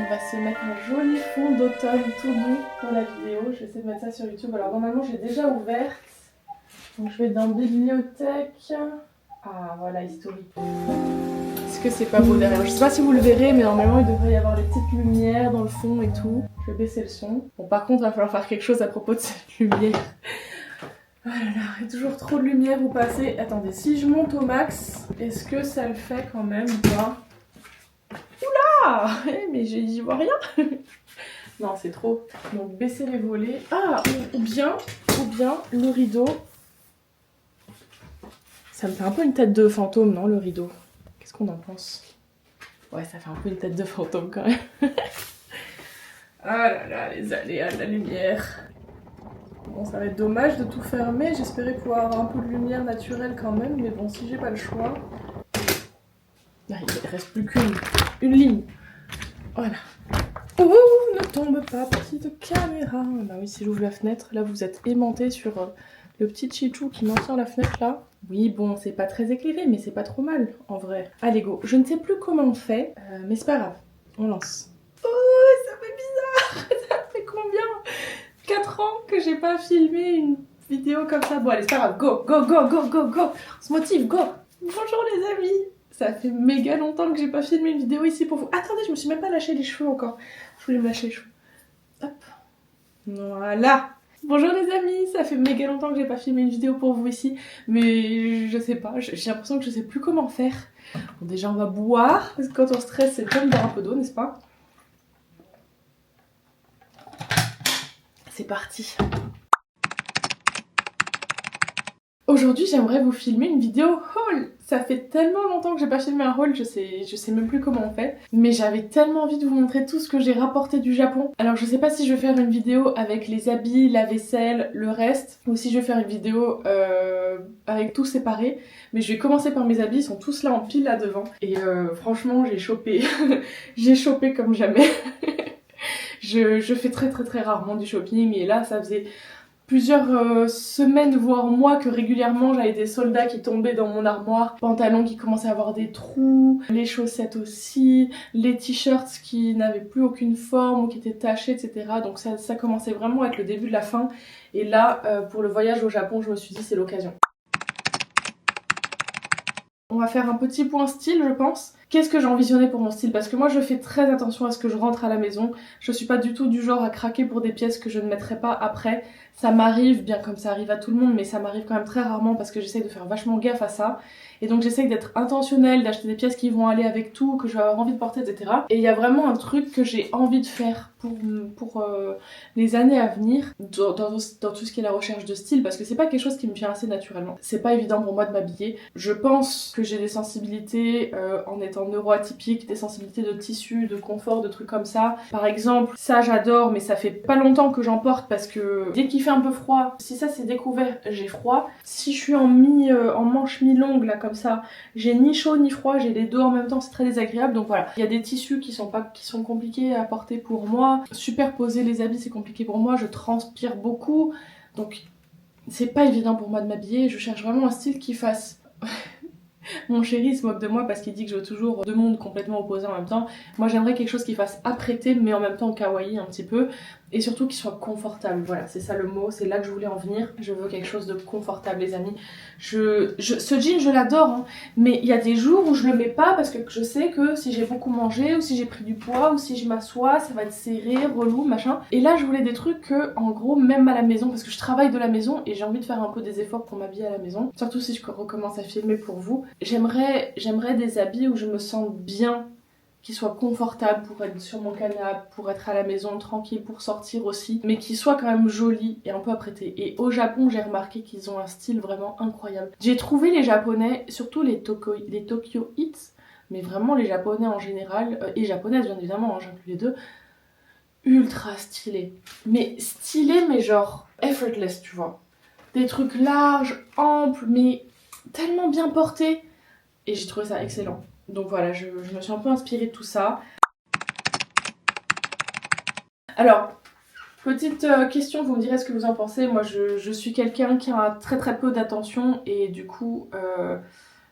on va se mettre un joli fond d'automne tout doux pour la vidéo. Je vais essayer de mettre ça sur YouTube. Alors normalement j'ai déjà ouverte. Donc je vais dans bibliothèque. Ah voilà, historique. Est-ce que c'est pas beau derrière? Je sais pas si vous le verrez, mais normalement il devrait y avoir les petites lumières dans le fond et tout. Je vais baisser le son. Bon, par contre, il va falloir faire quelque chose à propos de cette lumière. Oh là là, il y a toujours trop de lumière ou pas assez. Attendez, si je monte au max, est-ce que ça le fait quand même ou pas? Oula! Mais j'y vois rien. Non, c'est trop. Donc baisser les volets. Ah, ou bien le rideau. Ça me fait un peu une tête de fantôme, non, le rideau? Qu'est-ce qu'on en pense? Ouais, ça fait un peu une tête de fantôme quand même. Ah là là, les aléas de la lumière. Bon, ça va être dommage de tout fermer. J'espérais pouvoir avoir un peu de lumière naturelle quand même. Mais bon, si j'ai pas le choix... Ah, il reste plus qu'une ligne. Voilà. Oh, ne tombe pas, petite caméra. Bah oui, si j'ouvre la fenêtre, là vous êtes aimanté sur le petit chichou qui maintient la fenêtre là. Oui, bon, c'est pas très éclairé, mais c'est pas trop mal en vrai. Allez, go. Je ne sais plus comment on fait, mais c'est pas grave. On lance. Oh, ça fait bizarre. Ça fait combien 4 ans que j'ai pas filmé une vidéo comme ça. Bon, allez, c'est pas grave. Go, go, go, go, go, go. On se motive, go. Bonjour les amis. Ça fait méga longtemps que j'ai pas filmé une vidéo ici pour vous. Attendez, je me suis même pas lâché les cheveux encore. Je voulais me lâcher les cheveux. Hop. Voilà. Bonjour les amis, ça fait méga longtemps que j'ai pas filmé une vidéo pour vous ici. Mais je sais pas, j'ai l'impression que je sais plus comment faire. Bon, déjà on va boire, parce que quand on stresse c'est comme boire un peu d'eau, n'est-ce pas? C'est parti. Aujourd'hui, j'aimerais vous filmer une vidéo haul. Ça fait tellement longtemps que j'ai pas filmé un haul, je sais même plus comment on fait. Mais j'avais tellement envie de vous montrer tout ce que j'ai rapporté du Japon. Alors je sais pas si je vais faire une vidéo avec les habits, la vaisselle, le reste, ou si je vais faire une vidéo avec tout séparé. Mais je vais commencer par mes habits, ils sont tous là en pile là devant. Et franchement, j'ai chopé. J'ai chopé comme jamais. Je fais très rarement du shopping et là ça faisait plusieurs semaines voire mois que régulièrement j'avais des soldats qui tombaient dans mon armoire, pantalons qui commençaient à avoir des trous, les chaussettes aussi, les t-shirts qui n'avaient plus aucune forme ou qui étaient tachés, etc. Donc ça commençait vraiment à être le début de la fin. Et là, pour le voyage au Japon, je me suis dit c'est l'occasion. On va faire un petit point style, je pense. Qu'est-ce que j'ai envisionné pour mon style? Parce que moi je fais très attention à ce que je rentre à la maison. Je suis pas du tout du genre à craquer pour des pièces que je ne mettrai pas après. Ça m'arrive, bien comme ça arrive à tout le monde, mais ça m'arrive quand même très rarement parce que j'essaye de faire vachement gaffe à ça. Et donc j'essaye d'être intentionnelle, d'acheter des pièces qui vont aller avec tout, que je vais avoir envie de porter, etc. Et il y a vraiment un truc que j'ai envie de faire pour les années à venir dans tout ce qui est la recherche de style, parce que c'est pas quelque chose qui me vient assez naturellement. C'est pas évident pour moi de m'habiller. Je pense que j'ai des sensibilités en étant neuroatypique, des sensibilités de tissu, de confort, de trucs comme ça. Par exemple, ça j'adore, mais ça fait pas longtemps que j'en porte parce que dès qu'il fait un peu froid, si ça c'est découvert, j'ai froid. Si je suis en manche mi-longue là comme ça, j'ai ni chaud ni froid, j'ai les deux en même temps, c'est très désagréable. Donc voilà, il y a des tissus qui sont compliqués à porter pour moi. Superposer les habits c'est compliqué pour moi, je transpire beaucoup. Donc c'est pas évident pour moi de m'habiller, je cherche vraiment un style qui fasse... Mon chéri se moque de moi parce qu'il dit que je veux toujours deux mondes complètement opposés en même temps. Moi j'aimerais quelque chose qui fasse apprêter mais en même temps kawaii un petit peu. Et surtout qui soit confortable, voilà, c'est ça le mot, c'est là que je voulais en venir. Je veux quelque chose de confortable les amis. Ce jean je l'adore, hein, mais il y a des jours où je le mets pas parce que je sais que si j'ai beaucoup mangé ou si j'ai pris du poids ou si je m'assois, ça va être serré, relou, machin. Et là je voulais des trucs que, en gros, même à la maison, parce que je travaille de la maison et j'ai envie de faire un peu des efforts pour m'habiller à la maison. Surtout si je recommence à filmer pour vous. J'aimerais des habits où je me sens bien, qui soit confortable pour être sur mon canapé, pour être à la maison tranquille, pour sortir aussi, mais qui soit quand même joli et un peu apprêté. Et au Japon, j'ai remarqué qu'ils ont un style vraiment incroyable. J'ai trouvé les Japonais, surtout les Tokyo Hits, mais vraiment les Japonais en général, et japonaises bien évidemment, hein, j'inclus les deux, ultra stylés. Mais stylés, mais genre effortless, tu vois. Des trucs larges, amples, mais tellement bien portés. Et j'ai trouvé ça excellent. Donc voilà, je me suis un peu inspirée de tout ça. Alors, petite question, vous me direz ce que vous en pensez. Moi, je suis quelqu'un qui a très peu d'attention et du coup,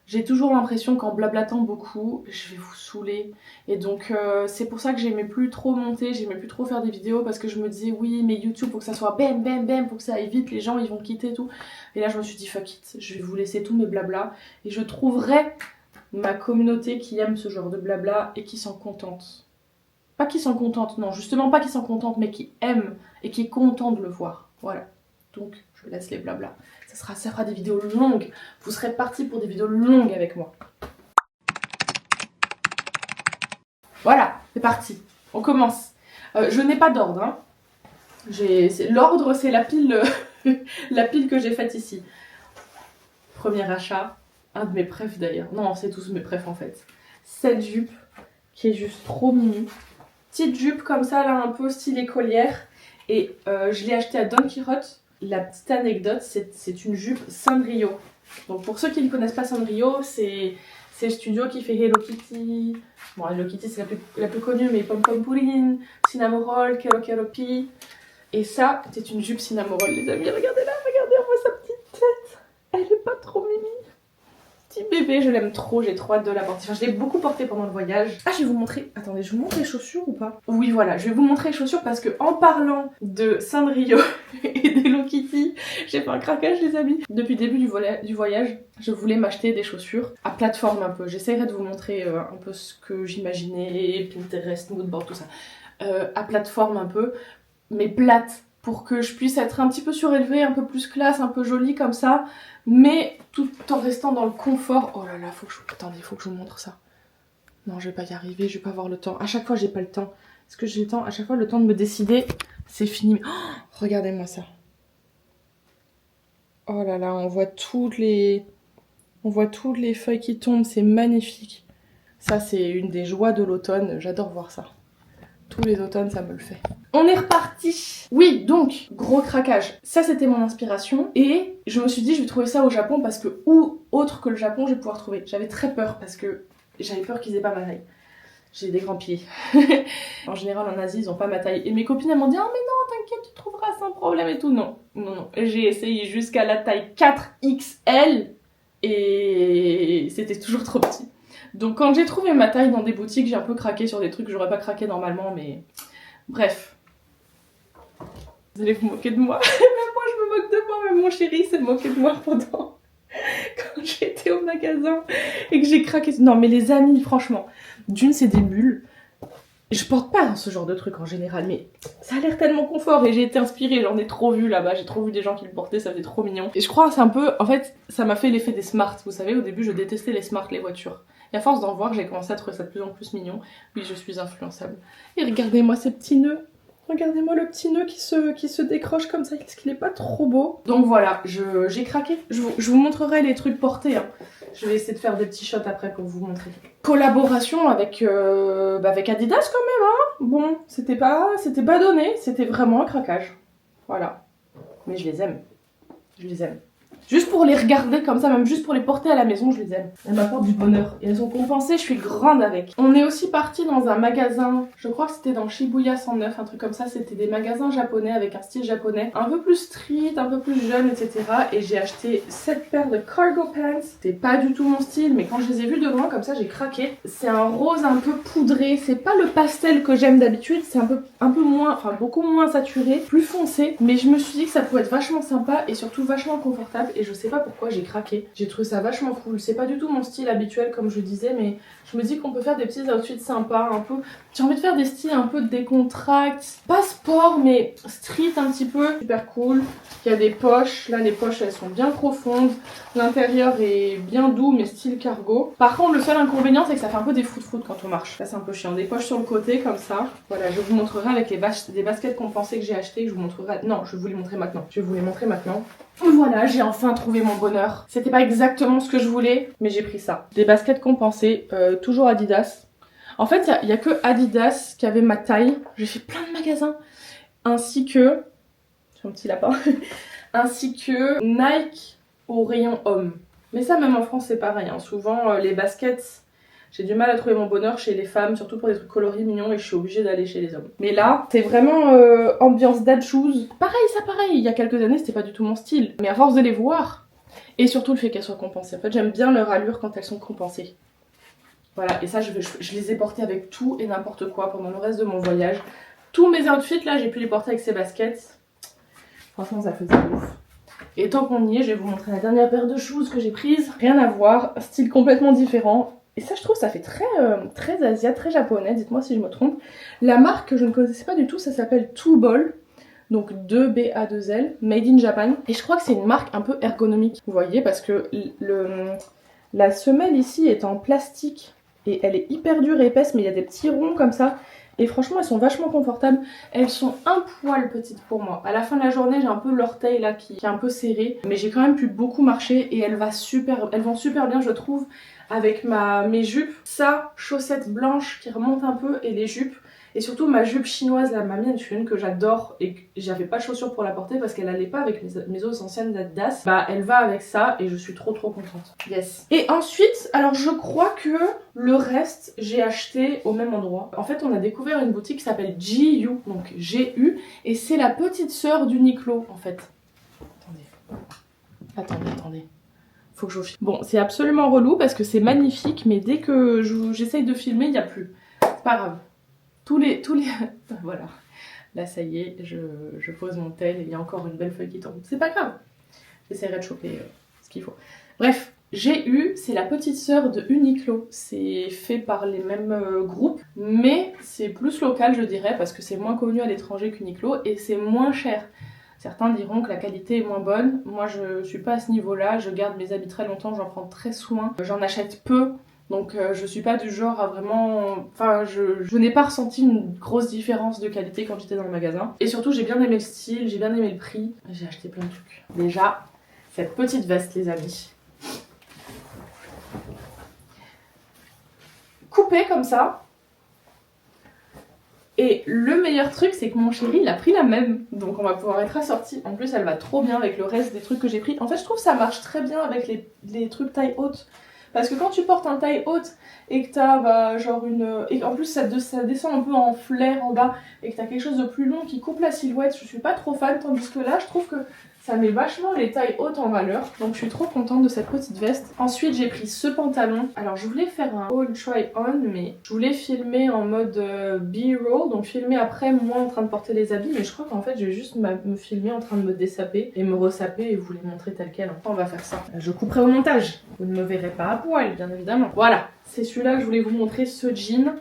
J'ai toujours l'impression qu'en blablatant beaucoup, je vais vous saouler. Et donc c'est pour ça que j'aimais plus trop monter, j'aimais plus trop faire des vidéos parce que je me disais oui mais YouTube faut que ça soit bam bam bam, faut que ça aille vite, les gens ils vont quitter et tout. Et là je me suis dit fuck it, je vais vous laisser tous mes blabla et je trouverai ma communauté qui aime ce genre de blabla et qui s'en contente. Pas qui s'en contente, non, justement pas qui s'en contente, mais qui aime et qui est content de le voir. Voilà. Donc je laisse les blabla. Ça fera des vidéos longues. Vous serez partis pour des vidéos longues avec moi. Voilà, c'est parti. On commence. Je n'ai pas d'ordre. Hein. L'ordre, c'est la pile, la pile que j'ai faite ici. Premier achat. Un de mes préfs d'ailleurs. Non, c'est tous mes préfs en fait. Cette jupe qui est juste trop mimi. Petite jupe comme ça, là, un peu style écolière. Et je l'ai achetée à Don Quijote. La petite anecdote, c'est une jupe Sanrio. Donc pour ceux qui ne connaissent pas Sanrio, c'est le studio qui fait Hello Kitty. Bon, Hello Kitty c'est la plus connue, mais Pom Pom Purin, Cinnamoroll, Kero Kero Pi. Et ça, c'est une jupe Cinnamoroll, les amis. Regardez-la, regardez-moi sa petite tête. Elle est pas trop mimi. Petit bébé, je l'aime trop, j'ai trop hâte de la porter. Enfin, je l'ai beaucoup portée pendant le voyage. Ah, je vais vous montrer. Attendez, je vous montre les chaussures ou pas? Oui, voilà, je vais vous montrer les chaussures parce que en parlant de Sanrio et d'Hello Kitty, j'ai fait un craquage, les amis. Depuis le début du voyage, je voulais m'acheter des chaussures à plateforme un peu. J'essaierai de vous montrer un peu ce que j'imaginais, Pinterest, moodboard, tout ça. À plateforme un peu, mais plate, pour que je puisse être un petit peu surélevée, un peu plus classe, un peu jolie comme ça, mais tout en restant dans le confort. Oh là là, attendez, faut que je vous montre ça. Non, je vais pas y arriver, je vais pas avoir le temps. À chaque fois, j'ai pas le temps. Est-ce que j'ai le temps? À chaque fois, le temps de me décider, c'est fini. Oh, regardez-moi ça. Oh là là, on voit toutes les feuilles qui tombent, c'est magnifique. Ça, c'est une des joies de l'automne, j'adore voir ça. Tous les automnes, ça me le fait. On est reparti. Oui, donc, gros craquage. Ça, c'était mon inspiration. Et je me suis dit, je vais trouver ça au Japon parce que, où autre que le Japon, je vais pouvoir trouver. J'avais très peur parce que j'avais peur qu'ils aient pas ma taille. J'ai des grands pieds. En général, en Asie, ils ont pas ma taille. Et mes copines, elles m'ont dit, oh mais non, t'inquiète, tu trouveras sans problème et tout. Non, non, non. J'ai essayé jusqu'à la taille 4XL et c'était toujours trop petit. Donc quand j'ai trouvé ma taille dans des boutiques, j'ai un peu craqué sur des trucs que j'aurais pas craqué normalement, mais bref. Vous allez vous moquer de moi. Même moi je me moque de moi, même mon chéri s'est moqué de moi pendant quand j'étais au magasin et que j'ai craqué. Non mais les amis, franchement, d'une c'est des bulles. Je porte pas dans ce genre de truc en général, mais ça a l'air tellement confort et j'ai été inspirée, j'en ai trop vu là-bas, j'ai trop vu des gens qui le portaient, ça faisait trop mignon. Et je crois que c'est un peu, en fait, ça m'a fait l'effet des Smart, vous savez, au début je détestais les Smart, les voitures. Et à force d'en voir, j'ai commencé à trouver ça de plus en plus mignon. Oui, je suis influençable. Et regardez-moi ces petits nœuds. Regardez-moi le petit nœud qui se décroche comme ça, est-ce qu'il est pas trop beau? Donc voilà, j'ai craqué. Je vous montrerai les trucs portés. Hein. Je vais essayer de faire des petits shots après pour vous montrer. Collaboration avec Adidas quand même, hein. Bon, c'était pas donné, c'était vraiment un craquage. Voilà. Mais je les aime. Je les aime. Juste pour les regarder comme ça, même juste pour les porter à la maison, je les aime. Elles m'apportent du bonheur. Et elles ont compensé, je suis grande avec. On est aussi parti dans un magasin, je crois que c'était dans Shibuya 109, un truc comme ça. C'était des magasins japonais avec un style japonais. Un peu plus street, un peu plus jeune, etc. Et j'ai acheté cette paire de cargo pants. C'était pas du tout mon style, mais quand je les ai vus de loin, comme ça, j'ai craqué. C'est un rose un peu poudré. C'est pas le pastel que j'aime d'habitude. C'est un peu moins, enfin beaucoup moins saturé, plus foncé. Mais je me suis dit que ça pouvait être vachement sympa et surtout vachement confortable. Et je sais pas pourquoi j'ai craqué. J'ai trouvé ça vachement cool. C'est pas du tout mon style habituel comme je disais, mais je me dis qu'on peut faire des petits outfits sympas, un peu. J'ai envie de faire des styles un peu décontracts, pas sport mais street un petit peu. Super cool. Il y a des poches. Là les poches elles sont bien profondes. L'intérieur est bien doux mais style cargo. Par contre le seul inconvénient c'est que ça fait un peu des foot-foot quand on marche. Ça c'est un peu chiant. Des poches sur le côté comme ça. Voilà, je vous montrerai avec des baskets compensées que j'ai achetées. Que je vous montrerai. Non, je vais vous les montrer maintenant. Je vais vous les montrer maintenant. Voilà, j'ai enfin trouvé mon bonheur. C'était pas exactement ce que je voulais, mais j'ai pris ça. Des baskets compensées, toujours Adidas. En fait, il y a que Adidas qui avait ma taille. J'ai fait plein de magasins. Ainsi que... J'ai un petit lapin. Ainsi que Nike au rayon homme. Mais ça, même en France, c'est pareil. Hein. Souvent, les baskets... J'ai du mal à trouver mon bonheur chez les femmes, surtout pour des trucs colorés, mignons, et je suis obligée d'aller chez les hommes. Mais là, c'est vraiment ambiance dad shoes. Pareil, il y a quelques années, c'était pas du tout mon style. Mais à force de les voir, Et surtout le fait qu'elles soient compensées. En fait, j'aime bien leur allure quand elles sont compensées. Voilà, et ça, je les ai portées avec tout et n'importe quoi pendant le reste de mon voyage. Tous mes outfits, là, j'ai pu les porter avec ces baskets. Franchement, ça faisait ouf. Et tant qu'on y est, je vais vous montrer la dernière paire de shoes que j'ai prise. Rien à voir, style complètement différent. Et ça, je trouve, ça fait très Asia, très japonais, dites-moi si je me trompe. La marque que je ne connaissais pas du tout, ça s'appelle Two Ball. Donc 2BA2L, Made in Japan. Et je crois que c'est une marque un peu ergonomique, vous voyez, parce que la semelle ici est en plastique. Et elle est hyper dure et épaisse, mais il y a des petits ronds comme ça. Et franchement, elles sont vachement confortables. Elles sont un poil petites pour moi. À la fin de la journée, j'ai un peu l'orteil là qui est un peu serré. Mais j'ai quand même pu beaucoup marcher et elles vont super bien, je trouve, avec mes jupes. Ça, chaussettes blanches qui remontent un peu et les jupes. Et surtout ma jupe chinoise, là, ma mienne, une que j'adore et que j'avais pas de chaussures pour la porter parce qu'elle allait pas avec mes autres anciennes Adidas. Bah elle va avec ça et je suis trop contente. Yes. Et ensuite, alors je crois que le reste, j'ai acheté au même endroit. En fait, on a découvert une boutique qui s'appelle GU, donc G-U, et c'est la petite sœur d'Uniqlo en fait. Attendez. Faut que je filme. Bon, c'est absolument relou parce que c'est magnifique, mais dès que j'essaye de filmer, il n'y a plus. C'est pas grave. Tous les... Voilà. Là, ça y est, je pose mon tel et il y a encore une belle feuille qui tombe. C'est pas grave. J'essaierai de choper ce qu'il faut. Bref, GU, c'est la petite sœur de Uniqlo. C'est fait par les mêmes groupes, mais c'est plus local, je dirais, parce que c'est moins connu à l'étranger qu'Uniqlo et c'est moins cher. Certains diront que la qualité est moins bonne. Moi, je suis pas à ce niveau-là. Je garde mes habits très longtemps, j'en prends très soin. J'en achète peu. Donc je suis pas du genre à vraiment... Enfin, je n'ai pas ressenti une grosse différence de qualité quand j'étais dans le magasin. Et surtout, j'ai bien aimé le style, j'ai bien aimé le prix. J'ai acheté plein de trucs. Déjà, cette petite veste, les amis. Coupée comme ça. Et le meilleur truc, c'est que mon chéri, il a pris la même. Donc on va pouvoir être assortis. En plus, elle va trop bien avec le reste des trucs que j'ai pris. En fait, je trouve que ça marche très bien avec les trucs taille haute. Parce que quand tu portes un taille haute et que t'as genre et en plus ça descend un peu en flair en bas et que t'as quelque chose de plus long qui coupe la silhouette, je suis pas trop fan, tandis que là je trouve que ça met vachement les tailles hautes en valeur. Donc je suis trop contente de cette petite veste. Ensuite j'ai pris ce pantalon. Alors je voulais faire un haul try on, mais je voulais filmer en mode B-roll, donc filmer après moi en train de porter les habits, mais je crois qu'en fait je vais juste me filmer en train de me dessaper et me ressaper et vous les montrer tel quel. Enfin, on va faire ça. Je couperai au montage. Vous ne me verrez pas à poil, bien évidemment. Voilà, c'est celui-là que je voulais vous montrer, ce jean.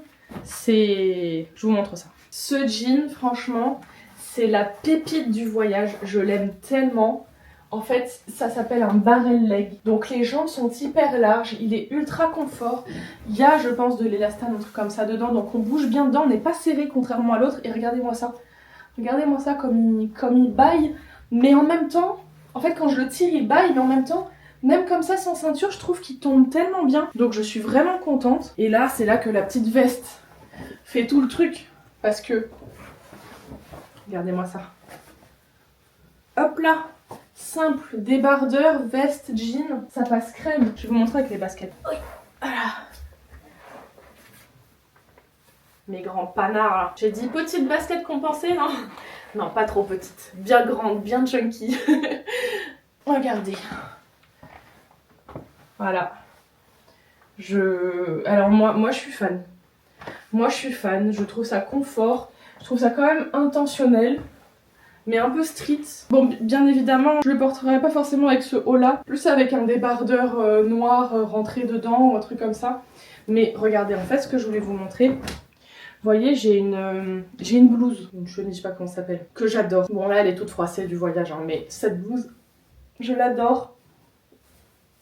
Je vous montre ça. Ce jean, franchement, c'est la pépite du voyage. Je l'aime tellement. En fait, ça s'appelle un barrel leg. Donc les jambes sont hyper larges, il est ultra confort. Il y a, je pense, de l'élastane, un truc comme ça dedans. Donc on bouge bien dedans, on n'est pas serré contrairement à l'autre. Et regardez-moi ça. Regardez-moi ça comme il baille. Mais en même temps, en fait, quand je le tire, il baille, mais en même temps... Même comme ça, sans ceinture, je trouve qu'il tombe tellement bien. Donc je suis vraiment contente. Et là, c'est là que la petite veste fait tout le truc. Parce que... Regardez-moi ça. Hop là. Simple, débardeur, veste, jean. Ça passe crème. Je vais vous montrer avec les baskets. Oui. Voilà. Mes grands panards là. J'ai dit petite basket compensée, non? Non, pas trop petite. Bien grande, bien chunky. Regardez. Voilà. Alors moi je suis fan. Moi je suis fan, je trouve ça confort. Je trouve ça quand même intentionnel, mais un peu street. Bon, bien évidemment, je le porterai pas forcément avec ce haut là, plus avec un débardeur noir rentré dedans ou un truc comme ça. Mais regardez, en fait, ce que je voulais vous montrer. Vous voyez, j'ai une blouse, une chemise, je sais pas comment ça s'appelle, que j'adore. Bon là, elle est toute froissée du voyage, hein, mais cette blouse, je l'adore.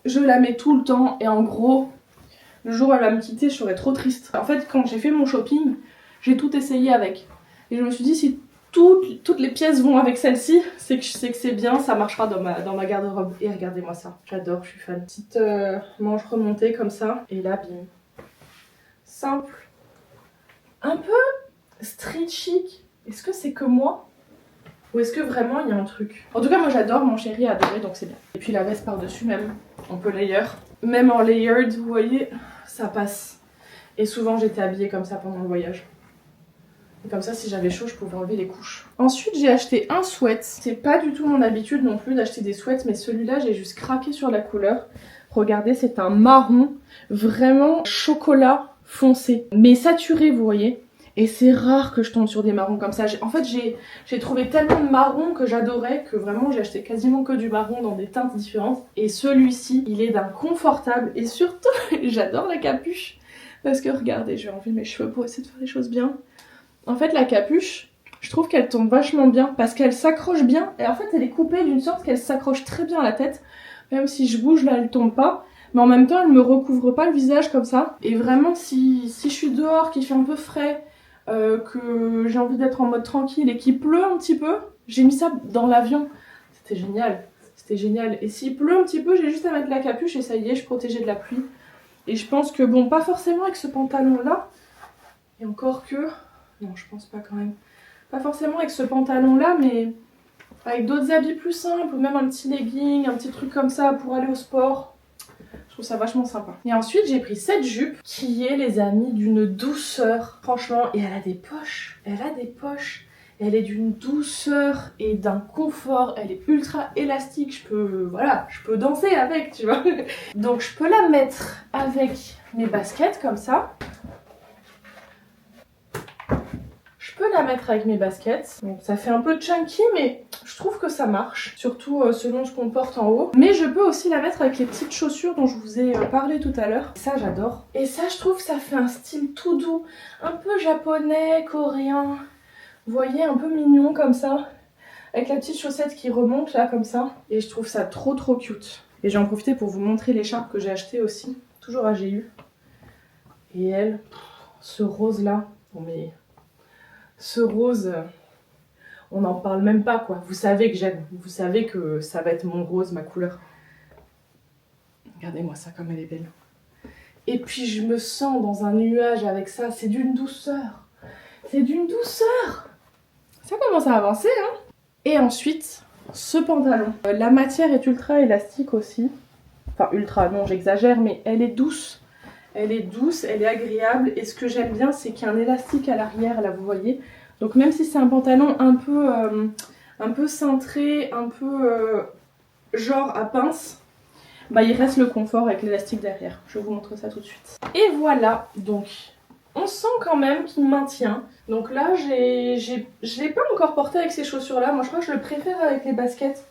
Je la mets tout le temps et en gros, le jour où elle va me quitter, je serais trop triste. En fait, quand j'ai fait mon shopping, j'ai tout essayé avec. Et je me suis dit, si toutes les pièces vont avec celle-ci, c'est que c'est bien, ça marchera dans ma garde-robe. Et regardez-moi ça, j'adore, je suis fan. Petite manche remontée comme ça, et là, bim. Simple. Un peu street chic. Est-ce que c'est que moi ? Ou est-ce que vraiment il y a un truc? En tout cas, moi j'adore, mon chéri a adoré, donc c'est bien. Et puis la veste par-dessus même, on peut layer. Même en layered, vous voyez, ça passe. Et souvent j'étais habillée comme ça pendant le voyage. Et comme ça, si j'avais chaud, je pouvais enlever les couches. Ensuite, j'ai acheté un sweat. C'est pas du tout mon habitude non plus d'acheter des sweats, mais celui-là, j'ai juste craqué sur la couleur. Regardez, c'est un marron, vraiment chocolat foncé, mais saturé, vous voyez. Et c'est rare que je tombe sur des marrons comme ça. En fait, j'ai trouvé tellement de marrons que j'adorais que vraiment j'ai acheté quasiment que du marron dans des teintes différentes. Et celui-ci, il est d'un confortable et surtout, j'adore la capuche. Parce que regardez, je vais enlever mes cheveux pour essayer de faire les choses bien. En fait, la capuche, je trouve qu'elle tombe vachement bien parce qu'elle s'accroche bien. Et en fait, elle est coupée d'une sorte qu'elle s'accroche très bien à la tête. Même si je bouge, là, elle tombe pas. Mais en même temps, elle me recouvre pas le visage comme ça. Et vraiment, si je suis dehors, qu'il fait un peu frais, que j'ai envie d'être en mode tranquille et qu'il pleut un petit peu, j'ai mis ça dans l'avion. C'était génial. C'était génial. Et s'il pleut un petit peu, j'ai juste à mettre la capuche et ça y est, je suis protégée de la pluie. Et je pense que, bon, pas forcément avec ce pantalon-là. Et encore que... Non, je pense pas quand même. Pas forcément avec ce pantalon-là, mais avec d'autres habits plus simples, ou même un petit legging, un petit truc comme ça pour aller au sport. Je trouve ça vachement sympa. Et ensuite, j'ai pris cette jupe qui est, les amis, d'une douceur. Franchement, et elle a des poches. Elle a des poches. Elle est d'une douceur et d'un confort. Elle est ultra élastique. Je peux danser avec, tu vois. Donc, je peux la mettre avec mes baskets comme ça. Je peux la mettre avec mes baskets. Donc ça fait un peu chunky, mais je trouve que ça marche. Surtout selon ce qu'on porte en haut. Mais je peux aussi la mettre avec les petites chaussures dont je vous ai parlé tout à l'heure. Ça, j'adore. Et ça, je trouve que ça fait un style tout doux. Un peu japonais, coréen. Vous voyez, un peu mignon comme ça. Avec la petite chaussette qui remonte là, comme ça. Et je trouve ça trop trop cute. Et j'ai en profité pour vous montrer l'écharpe que j'ai achetée aussi. Toujours à GU. Et elle, ce rose là. Bon mais... Ce rose, on n'en parle même pas quoi. Vous savez que j'aime. Vous savez que ça va être mon rose, ma couleur. Regardez-moi ça comme elle est belle. Et puis je me sens dans un nuage avec ça. C'est d'une douceur. C'est d'une douceur. Ça commence à avancer, hein. Et ensuite, ce pantalon. La matière est ultra élastique aussi. Enfin ultra, non j'exagère, mais elle est douce. Elle est douce, elle est agréable. Et ce que j'aime bien, c'est qu'il y a un élastique à l'arrière, là, vous voyez. Donc même si c'est un pantalon un peu cintré, un peu genre à pince, bah il reste le confort avec l'élastique derrière. Je vais vous montrer ça tout de suite. Et voilà, donc on sent quand même qu'il maintient. Donc là, je l'ai pas encore porté avec ces chaussures-là. Moi, je crois que je le préfère avec les baskets.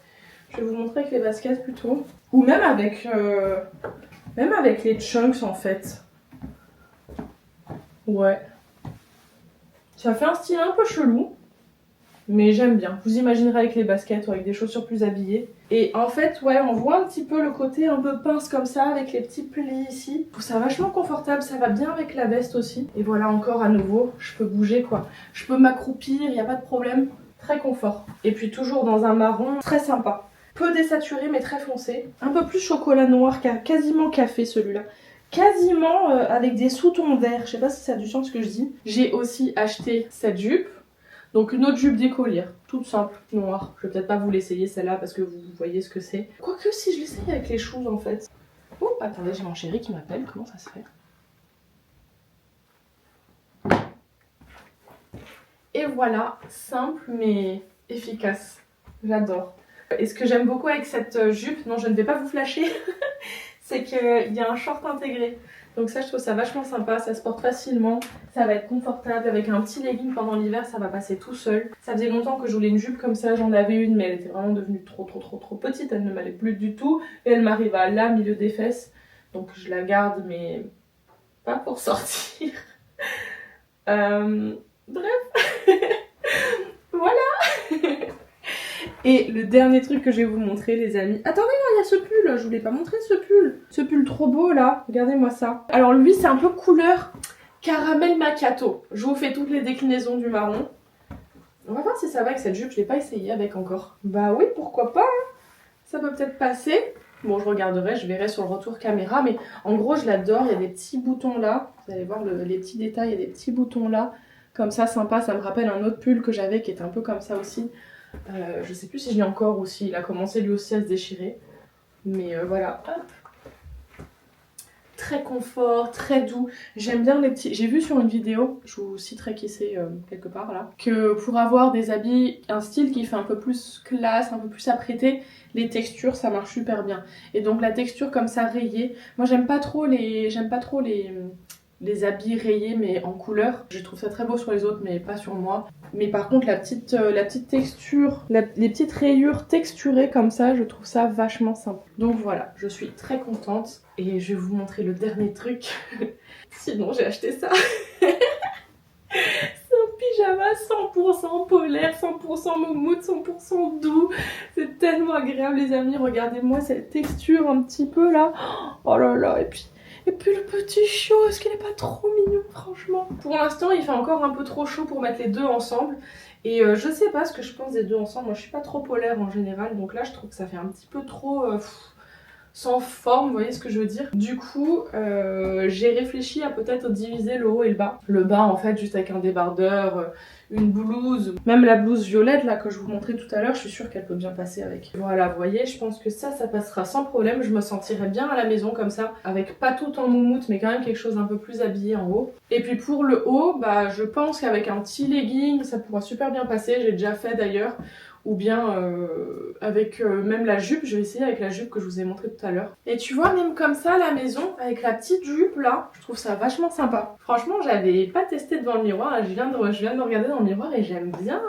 Je vais vous montrer avec les baskets plutôt. Ou même avec les chunks en fait. Ouais. Ça fait un style un peu chelou. Mais j'aime bien. Vous imaginerez avec les baskets ou avec des chaussures plus habillées. Et en fait, ouais, on voit un petit peu le côté un peu pince comme ça avec les petits plis ici. Je trouve ça vachement confortable. Ça va bien avec la veste aussi. Et voilà, encore à nouveau, je peux bouger quoi. Je peux m'accroupir, il n'y a pas de problème. Très confort. Et puis toujours dans un marron très sympa. Peu désaturé mais très foncé. Un peu plus chocolat noir, quasiment café celui-là. Quasiment avec des sous-tons verts. Je sais pas si ça a du sens ce que je dis. J'ai aussi acheté cette jupe. Donc une autre jupe d'écolière, toute simple, noire. Je vais peut-être pas vous l'essayer celle-là parce que vous voyez ce que c'est. Quoique si je l'essaye avec les choses en fait. Oh, attendez, j'ai mon chéri qui m'appelle, comment ça se fait? Et voilà, simple mais efficace. J'adore. Et ce que j'aime beaucoup avec cette jupe, non je ne vais pas vous flasher, c'est qu'il y a un short intégré. Donc ça je trouve ça vachement sympa, ça se porte facilement, ça va être confortable, avec un petit legging pendant l'hiver ça va passer tout seul. Ça faisait longtemps que je voulais une jupe comme ça, j'en avais une mais elle était vraiment devenue trop petite, elle ne m'allait plus du tout. Et elle m'arrive à là, milieu des fesses, donc je la garde mais pas pour sortir. Bref, voilà. Et le dernier truc que je vais vous montrer les amis. Attendez, il y a ce pull, je voulais pas montrer ce pull. Ce pull trop beau là, regardez-moi ça. Alors lui c'est un peu couleur caramel macchiato. Je vous fais toutes les déclinaisons du marron. On va voir si ça va avec cette jupe, je l'ai pas essayé avec encore. Bah oui, pourquoi pas, hein. Ça peut peut-être passer. Bon, je regarderai, je verrai sur le retour caméra, mais en gros je l'adore, il y a des petits boutons là. Vous allez voir les petits détails, il y a des petits boutons là. Comme ça, sympa, ça me rappelle un autre pull que j'avais qui était un peu comme ça aussi. Je sais plus si je l'ai encore ou s'il a commencé lui aussi à se déchirer. Mais voilà, hop. très confort, très doux. J'aime bien les petits... J'ai vu sur une vidéo, je vous citerai qui c'est quelque part là, que pour avoir des habits, un style qui fait un peu plus classe, un peu plus apprêté, les textures ça marche super bien. Et donc la texture comme ça rayée, moi j'aime pas trop les habits rayés mais en couleur. Je trouve ça très beau sur les autres mais pas sur moi. Mais par contre la petite texture, les petites rayures texturées comme ça, je trouve ça vachement sympa. Donc voilà, je suis très contente et je vais vous montrer le dernier truc. Sinon j'ai acheté ça. C'est un pyjama 100% polaire, 100% moumoute, 100% doux. C'est tellement agréable les amis, regardez-moi cette texture un petit peu là. Oh là là, et puis le petit chiot, est-ce qu'il est pas trop mignon franchement? Pour l'instant il fait encore un peu trop chaud pour mettre les deux ensemble. Et je sais pas ce que je pense des deux ensemble, moi je suis pas trop polaire en général. Donc là je trouve que ça fait un petit peu trop sans forme, vous voyez ce que je veux dire. Du coup j'ai réfléchi à peut-être diviser le haut et le bas. Le bas en fait juste avec un débardeur, une blouse, même la blouse violette là que je vous montrais tout à l'heure, je suis sûre qu'elle peut bien passer avec. Voilà, vous voyez, je pense que ça passera sans problème, je me sentirai bien à la maison comme ça, avec pas tout en moumoute mais quand même quelque chose d'un peu plus habillé en haut. Et puis pour le haut, bah je pense qu'avec un petit legging ça pourra super bien passer, j'ai déjà fait d'ailleurs. Ou bien avec même la jupe, je vais essayer avec la jupe que je vous ai montré tout à l'heure. Et tu vois, même comme ça à la maison, avec la petite jupe là, je trouve ça vachement sympa. Franchement, j'avais pas testé devant le miroir, là, je viens de me regarder dans le miroir et j'aime bien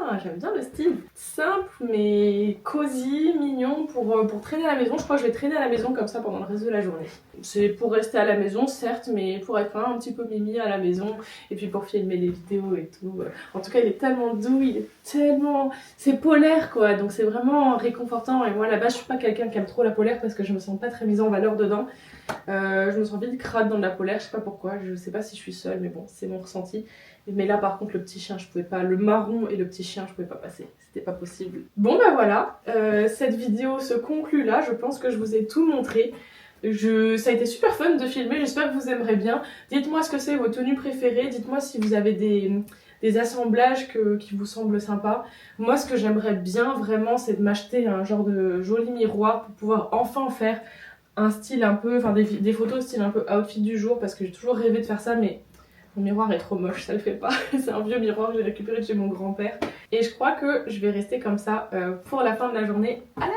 le style. Simple mais cosy, mignon pour traîner à la maison. Je crois que je vais traîner à la maison comme ça pendant le reste de la journée. C'est pour rester à la maison certes, mais pour être un petit peu mimi à la maison et puis pour filmer les vidéos et tout. En tout cas, il est tellement doux, il est tellement... C'est polaire quoi, donc c'est vraiment réconfortant. Et moi là-bas je suis pas quelqu'un qui aime trop la polaire parce que je me sens pas très mise en valeur dedans. Je me sens vite crade dans de la polaire, je sais pas pourquoi, je sais pas si je suis seule mais bon c'est mon ressenti. Mais là par contre le petit chien je pouvais pas, le marron et le petit chien je pouvais pas passer, c'était pas possible. Bon bah voilà, cette vidéo se conclut là, je pense que je vous ai tout montré. Ça a été super fun de filmer, j'espère que vous aimerez bien. Dites-moi ce que c'est vos tenues préférées, dites-moi si vous avez des assemblages qui vous semblent sympas. Moi ce que j'aimerais bien vraiment c'est de m'acheter un genre de joli miroir pour pouvoir enfin faire un style un peu, enfin des photos style un peu outfit du jour parce que j'ai toujours rêvé de faire ça mais mon miroir est trop moche, ça le fait pas. C'est un vieux miroir que j'ai récupéré de chez mon grand-père. Et je crois que je vais rester comme ça pour la fin de la journée à la